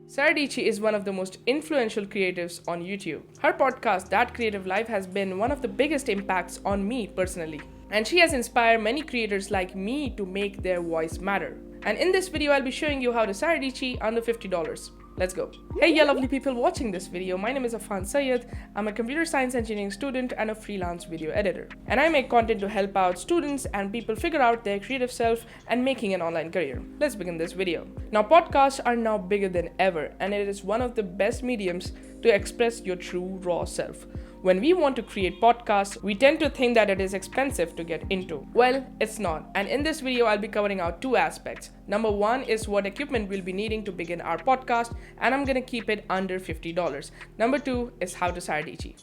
Sara Dietchy is one of the most influential creatives on YouTube. Her podcast, That Creative Life, has been one of the biggest impacts on me personally. And she has inspired many creators like me to make their voice matter. And in this video, I'll be showing you how to Sara Dietchy under $50. Let's go. Hey, yeah, lovely people watching this video. My name is Afan Syed. I'm a computer science engineering student and a freelance video editor. And I make content to help out students and people figure out their creative self and making an online career. Let's begin this video. Now, podcasts are now bigger than ever, and it is one of the best mediums to express your true raw self. When we want to create podcasts, we tend to think that it is expensive to get into. Well, it's not. And in this video, I'll be covering out two aspects. Number one is what equipment we'll be needing to begin our podcast, and I'm gonna keep it under $50. Number two is how to Sara Dietchy.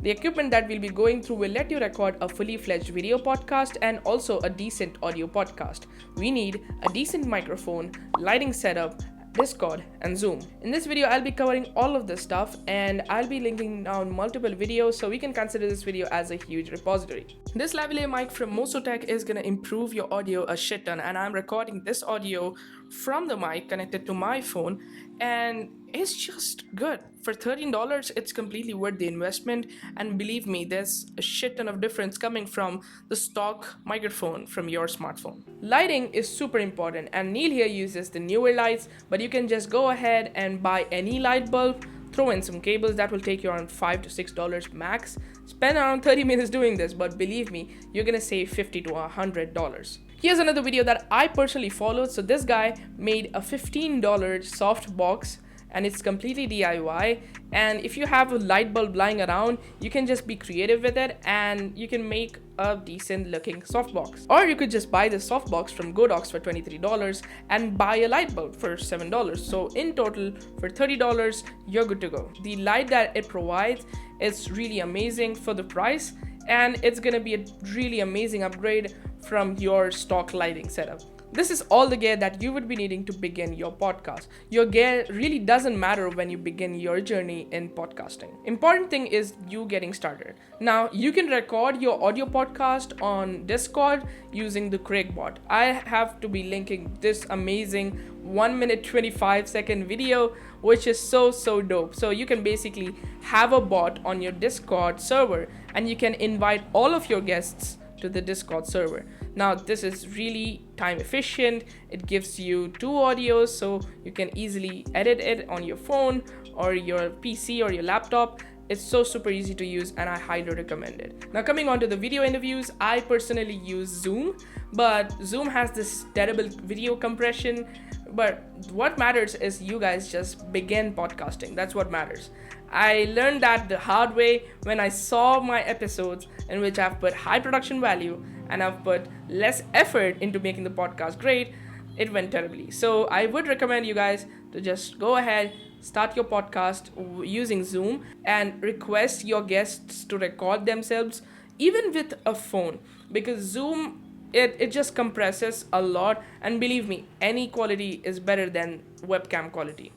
The equipment that we'll be going through will let you record a fully fledged video podcast and also a decent audio podcast. We need a decent microphone, lighting setup, Discord, and Zoom. In this video, I'll be covering all of this stuff, and I'll be linking down multiple videos so we can consider this video as a huge repository. This lavalier mic from Mosotech is gonna improve your audio a shit ton, and I'm recording this audio from the mic connected to my phone, and it's just good. For $13, it's completely worth the investment, and believe me, there's a shit ton of difference coming from the stock microphone from your smartphone. Lighting is super important, and Neil here uses the newer lights, but you can just go ahead and buy any light bulb, throw in some cables. That will take you around $5 to $6 max. Spend around 30 minutes doing this, but believe me, you're gonna save $50 to $100. Here's another video that I personally followed. So this guy made a $15 soft box, and it's completely DIY. And if you have a light bulb lying around, you can just be creative with it and you can make a decent looking softbox. Or you could just buy the softbox from Godox for $23 and buy a light bulb for $7. So in total, for $30, you're good to go. The light that it provides is really amazing for the price, and it's gonna be a really amazing upgrade from your stock lighting setup. This is all the gear that you would be needing to begin your podcast. Your gear really doesn't matter when you begin your journey in podcasting. Important thing is you getting started. Now, you can record your audio podcast on Discord using the CraigBot. I have to be linking this amazing 1 minute 25-second video, which is so dope. So you can basically have a bot on your Discord server and you can invite all of your guests to the Discord server. Now, this is really time efficient. It gives you two audios, so you can easily edit it on your phone or your PC or your laptop. It's so super easy to use, and I highly recommend it. Now, coming on to the video interviews, I personally use Zoom, but Zoom has this terrible video compression. But what matters is you guys just begin podcasting. That's what matters. I learned that the hard way when I saw my episodes in which I've put high production value and I've put less effort into making the podcast great. It went terribly. So I would recommend you guys to just go ahead, start your podcast using Zoom, and request your guests to record themselves even with a phone, because Zoom it just compresses a lot, and believe me, any quality is better than webcam quality.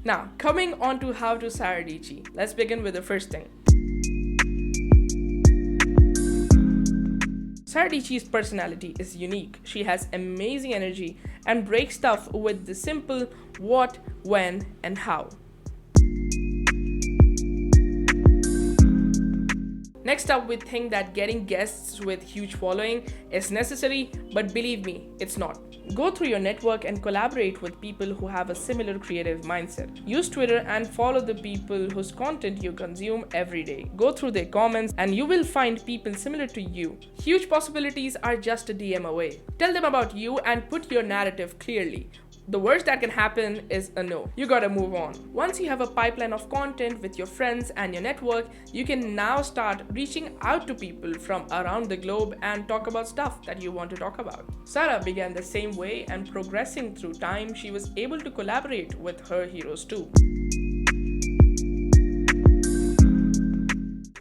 Now, coming on to how to Sara Dietchy, let's begin with the first thing. Sara Dietchy's personality is unique. She has amazing energy and breaks stuff with the simple what, when, and how. Next up, we think that getting guests with huge following is necessary, but believe me, it's not. Go through your network and collaborate with people who have a similar creative mindset. Use Twitter and follow the people whose content you consume every day. Go through their comments and you will find people similar to you. Huge possibilities are just a DM away. Tell them about you and put your narrative clearly. The worst that can happen is a no. You gotta move on. Once you have a pipeline of content with your friends and your network, you can now start reaching out to people from around the globe and talk about stuff that you want to talk about. Sara began the same way, and progressing through time, she was able to collaborate with her heroes too.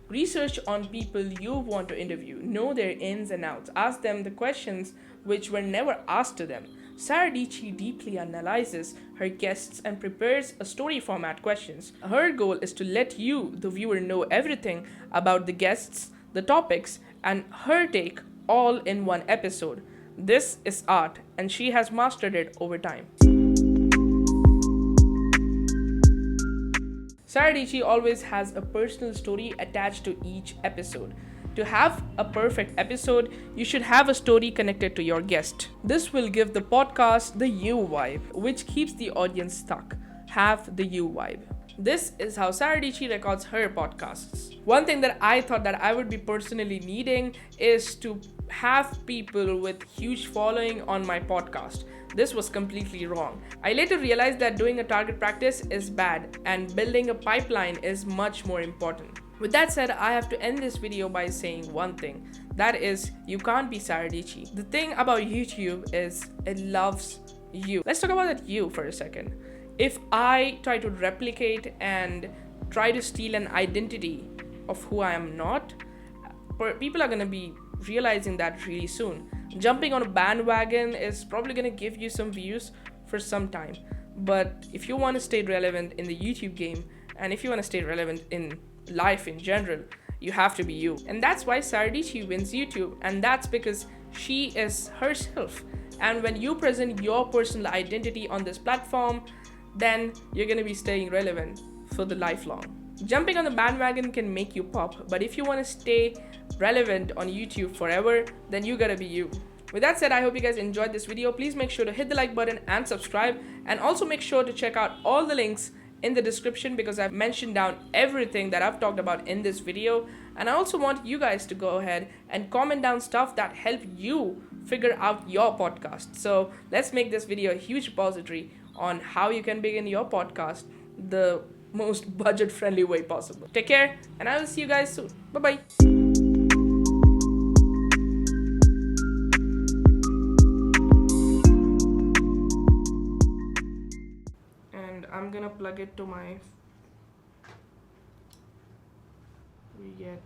Research on people you want to interview. Know their ins and outs. Ask them the questions which were never asked to them. Sara Dietchy deeply analyzes her guests and prepares a story format questions. Her goal is to let you, the viewer, know everything about the guests, the topics, and her take all in one episode. This is art, and she has mastered it over time. Sara Dietchy always has a personal story attached to each episode. To have a perfect episode, you should have a story connected to your guest. This will give the podcast the you vibe, which keeps the audience stuck. Have the you vibe. This is how Sara Dietchy records her podcasts. One thing that I thought that I would be personally needing is to have people with huge following on my podcast. This was completely wrong. I later realized that doing a target practice is bad and building a pipeline is much more important. With that said, I have to end this video by saying one thing. That is, you can't be Sara Dietchy. The thing about YouTube is it loves you. Let's talk about that you for a second. If I try to replicate and try to steal an identity of who I am not, people are going to be realizing that really soon. Jumping on a bandwagon is probably going to give you some views for some time. But if you want to stay relevant in the YouTube game, and if you want to stay relevant in life in general, you have to be you. And that's why Sara Dietchy wins YouTube, and that's because she is herself. And when you present your personal identity on this platform, then you're going to be staying relevant for the lifelong. Jumping on the bandwagon can make you pop, but if you want to stay relevant on YouTube forever, then you gotta be you. With that said, I hope you guys enjoyed this video. Please make sure to hit the like button and subscribe, and also make sure to check out all the links in the description because I've mentioned down everything that I've talked about in this video. And I also want you guys to go ahead and comment down stuff that help you figure out your podcast. So let's make this video a huge repository on how you can begin your podcast the most budget-friendly way possible. Take care, and I will see you guys soon. Bye-bye. And I'm gonna plug it to my... We get